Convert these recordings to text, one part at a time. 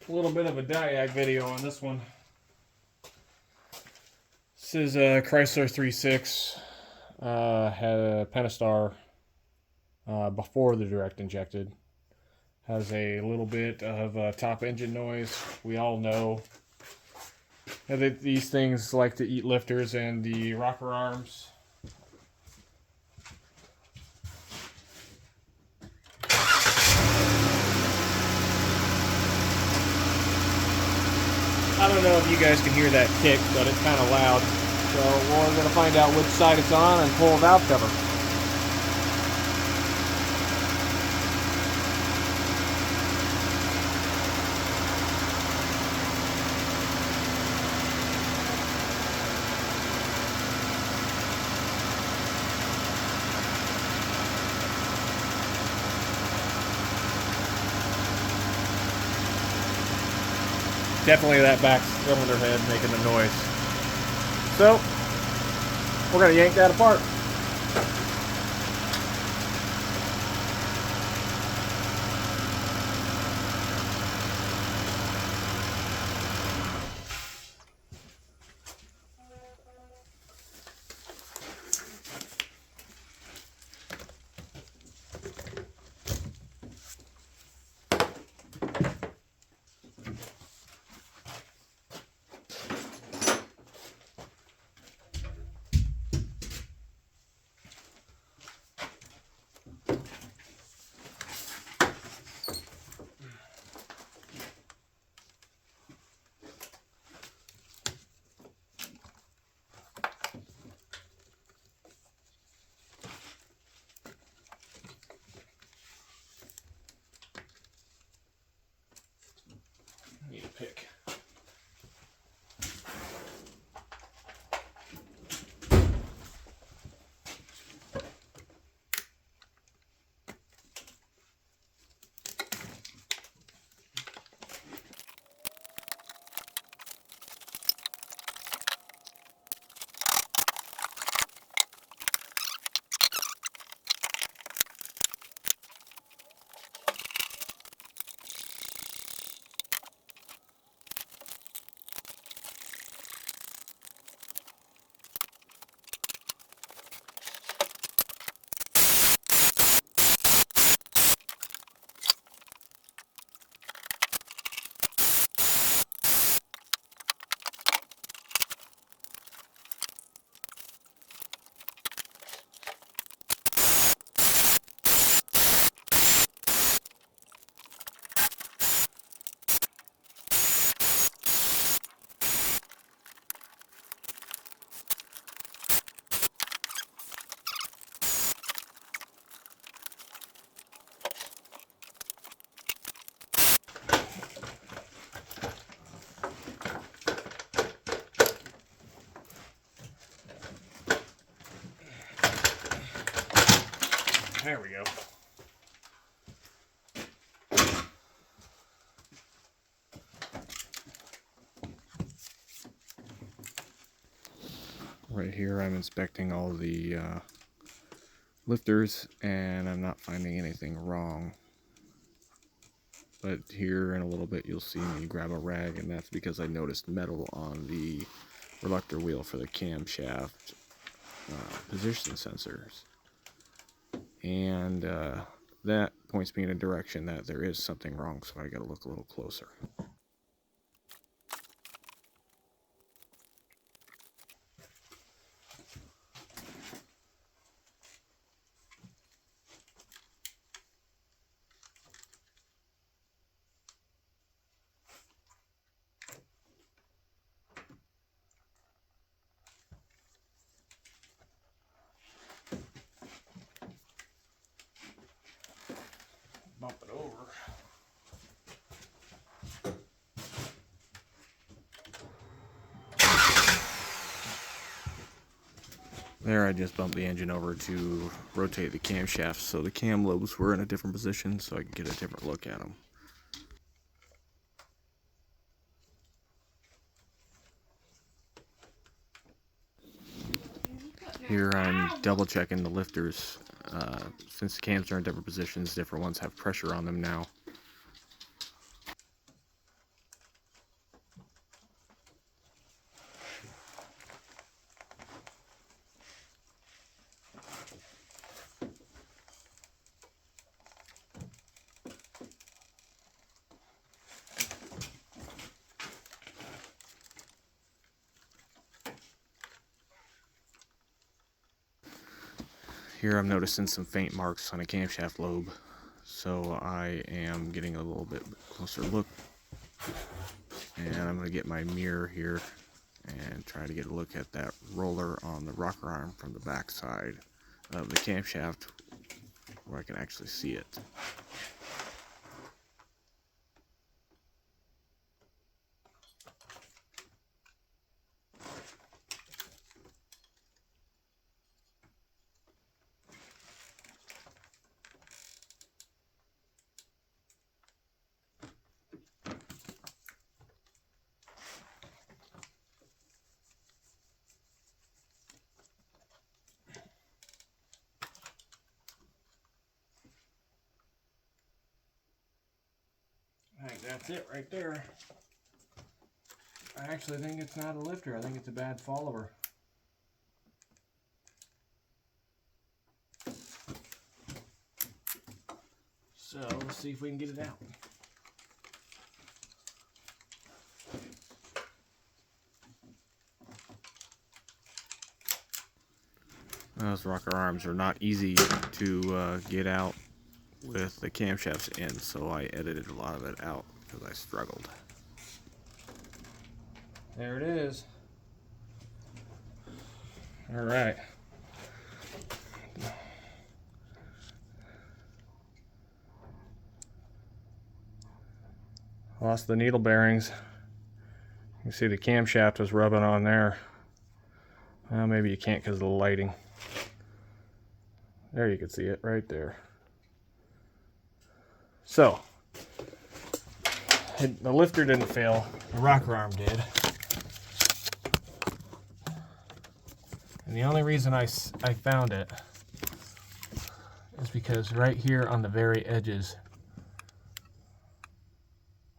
A little bit of a diag video on this one. This is a Chrysler 3.6. Had a pentastar before the direct injected. Has a little bit of top engine noise. We all know that these things like to eat lifters and the rocker arms. I don't know if you guys can hear that kick, but it's kind of loud. So we're going to find out which side it's on and pull the valve cover. Definitely that back cylinder head making the noise. So we're going to yank that apart. Need a pick. There we go. Right here I'm inspecting all the lifters and I'm not finding anything wrong. But here in a little bit you'll see me grab a rag, and that's because I noticed metal on the reluctor wheel for the camshaft position sensors. And that points me in a direction that there is something wrong, so I gotta look a little closer. Bump it over. There, I just bumped the engine over to rotate the camshaft so the cam lobes were in a different position so I could get a different look at them. Here I'm double checking the lifters. Since the cams are in different positions, different ones have pressure on them now. Here I'm noticing some faint marks on a camshaft lobe, so I am getting a little bit closer look, and I'm going to get my mirror here and try to get a look at that roller on the rocker arm from the back side of the camshaft where I can actually see it. I think that's it right there. I actually think it's not a lifter. I think it's a bad follower. So let's see if we can get it out. Those rocker arms are not easy to get out with the camshafts in, so I edited a lot of it out because I struggled. There it is. All right. Lost the needle bearings. You can see the camshaft was rubbing on there. Well, maybe you can't because of the lighting. There you can see it right there. So, the lifter didn't fail, the rocker arm did. And the only reason I found it is because right here on the very edges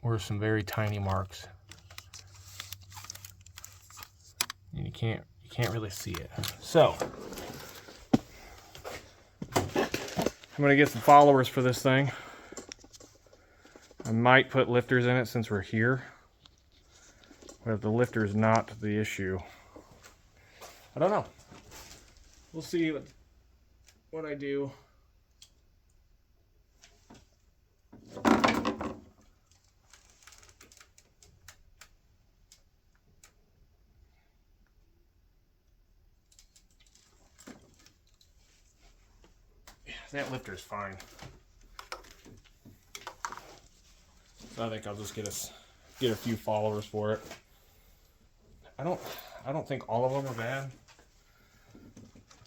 were some very tiny marks. And you can't really see it. So, I'm going to get some followers for this thing. I might put lifters in it since we're here. But if the lifter is not the issue, I don't know. We'll see what I do. That lifter is fine. So I think I'll just get a few followers for it. I don't think all of them are bad,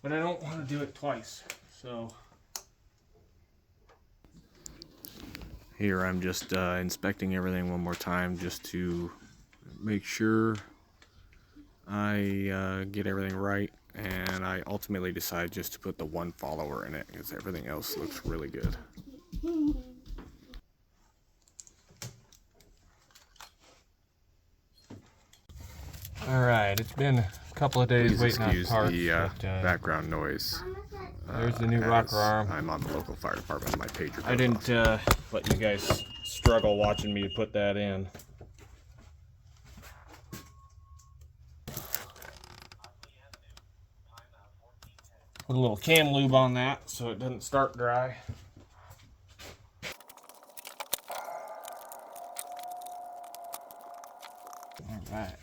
but I don't want to do it twice. So here I'm just inspecting everything one more time just to make sure I get everything right, and I ultimately decide just to put the one follower in it because everything else looks really good. Alright, it's been a couple of days waiting on parts. Excuse the background noise. There's the new rocker arm. I'm on the local fire department. My pager. I didn't let you guys struggle watching me put that in. Put a little cam lube on that so it doesn't start dry. Alright.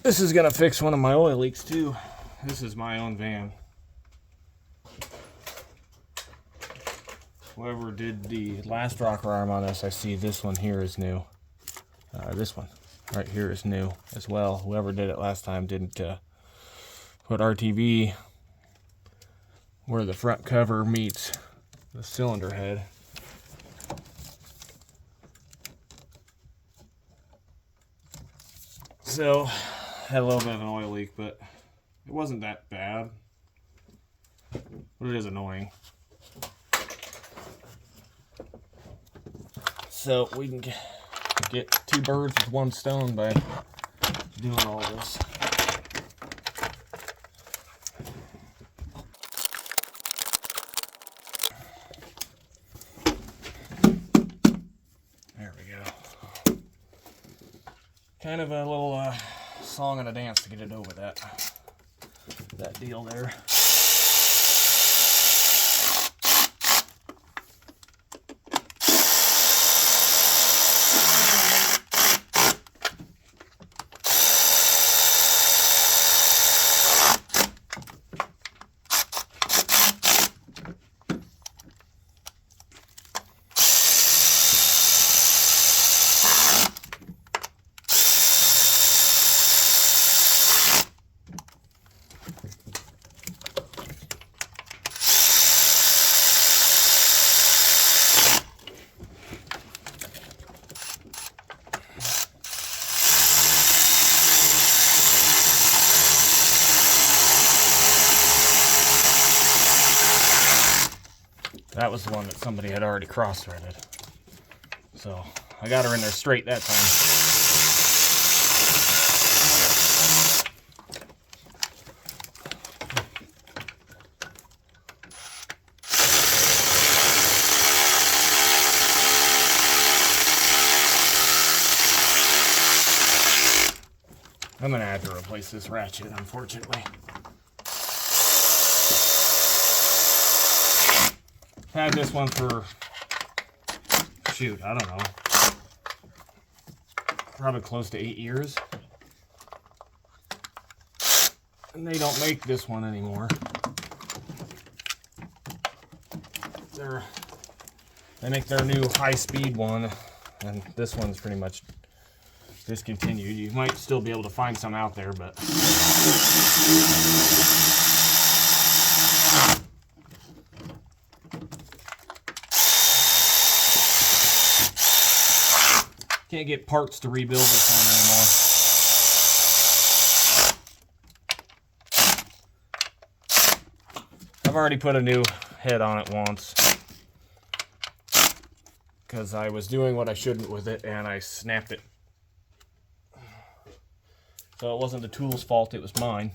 This is gonna fix one of my oil leaks too. This is my own van. Whoever did the last rocker arm on this, I see this one here is new. This one right here is new as well. Whoever did it last time didn't put RTV where the front cover meets the cylinder head. So, had a little bit of an oil leak, but it wasn't that bad. But it is annoying. So we can get two birds with one stone by doing all this. There we go. Kind of a little song and a dance to get it over that deal there. That was the one that somebody had already cross-threaded. So I got her in there straight that time. I'm gonna have to replace this ratchet, unfortunately. Had this one for, shoot, I don't know, probably close to 8 years. And they don't make this one anymore. They make their new high-speed one, and this one's pretty much discontinued. You might still be able to find some out there, but can't get parts to rebuild this one anymore. I've already put a new head on it once because I was doing what I shouldn't with it and I snapped it. So it wasn't the tool's fault, it was mine.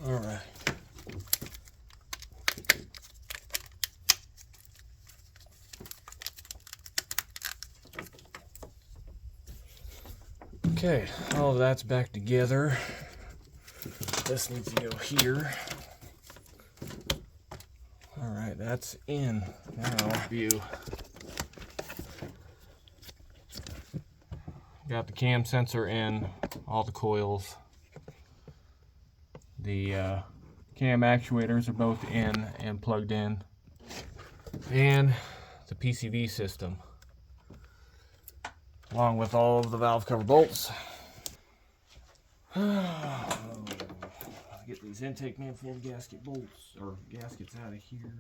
All right. Okay, all of that's back together. This needs to go here. All right, that's in. Now, view. Got the cam sensor in, all the coils. The cam actuators are both in and plugged in. And the PCV system, along with all of the valve cover bolts. Get these intake manifold gasket bolts, or gaskets, out of here.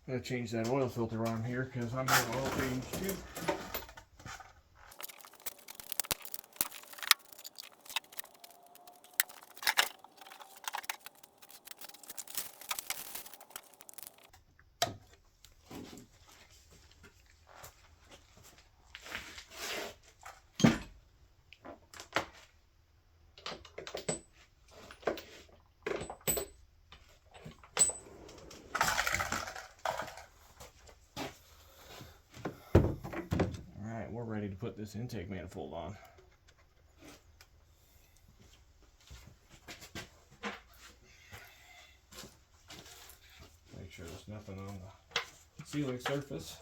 Gotta change that oil filter on here because I'm having oil change too. need to put this intake manifold on. Make sure there's nothing on the sealing surface.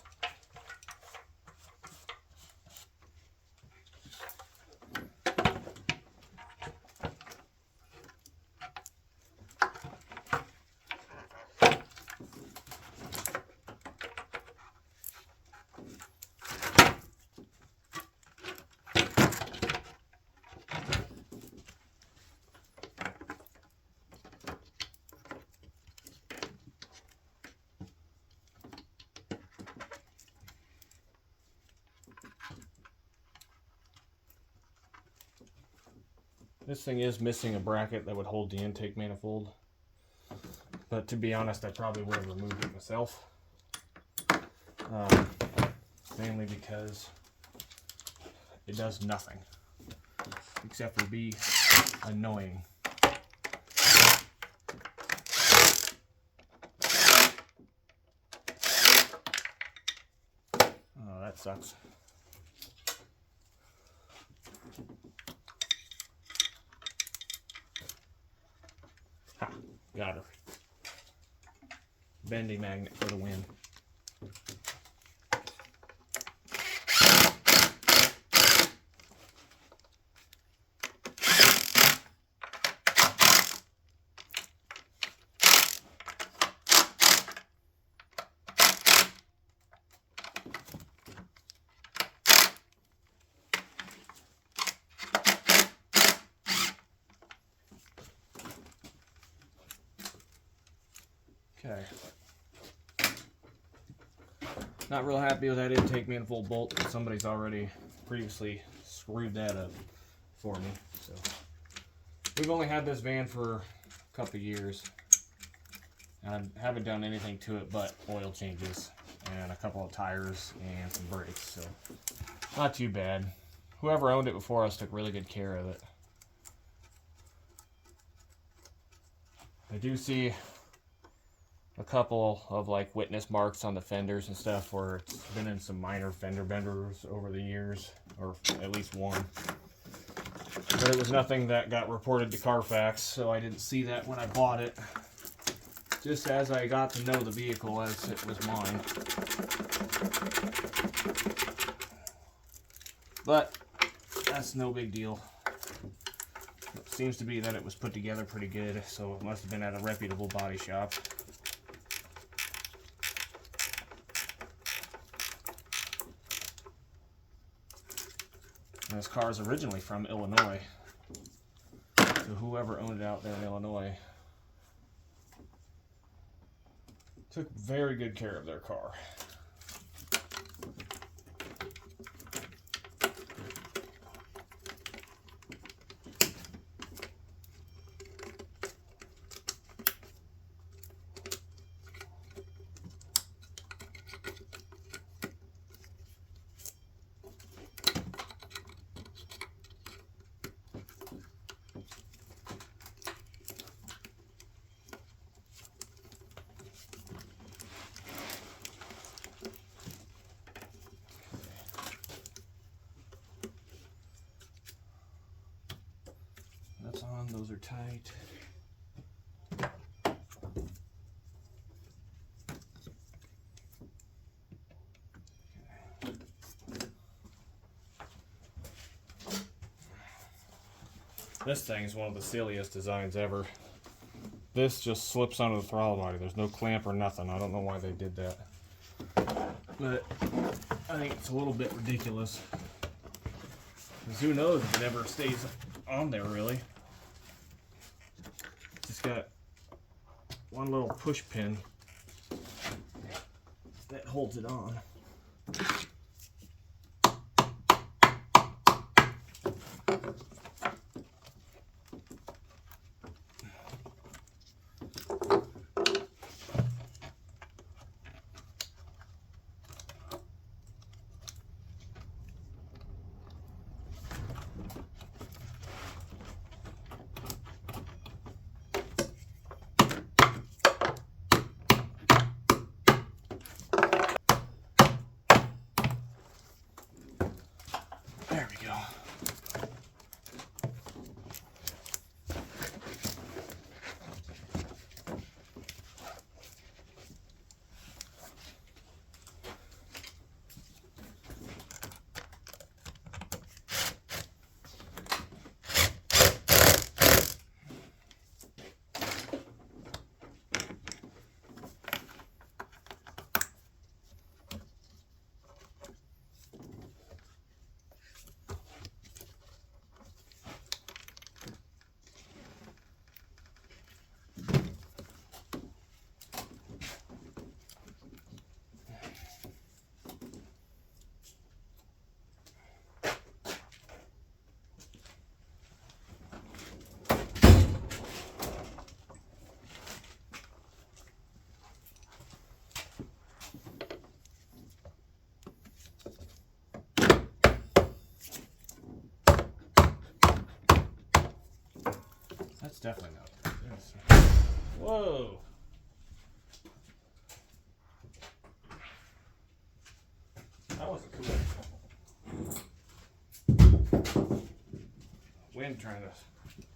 This thing is missing a bracket that would hold the intake manifold, but to be honest, I probably would have removed it myself, mainly because it does nothing except for be annoying. Oh, that sucks. Got her. Bending magnet for the win. Okay. Not real happy with that intake manifold bolt. Somebody's already previously screwed that up for me. So we've only had this van for a couple years, and I haven't done anything to it but oil changes and a couple of tires and some brakes. So not too bad. Whoever owned it before us took really good care of it. I do see a couple of like witness marks on the fenders and stuff where it's been in some minor fender benders over the years, or at least one. But it was nothing that got reported to Carfax, so I didn't see that when I bought it. Just as I got to know the vehicle as it was mine. But that's no big deal. It seems to be that it was put together pretty good, so it must have been at a reputable body shop. And this car is originally from Illinois, so whoever owned it out there in Illinois took very good care of their car. That's on, those are tight. This thing is one of the silliest designs ever. This just slips onto the throttle body. There's no clamp or nothing. I don't know why they did that. But I think it's a little bit ridiculous. Because who knows if it ever stays on there, really. Just got one little push pin that holds it on. definitely not. Yes. Whoa. That wasn't cool. Wind trying to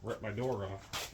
rip my door off.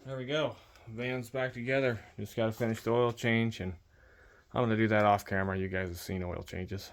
There we go. Van's back together. Just got to finish the oil change, and I'm going to do that off camera. You guys have seen oil changes.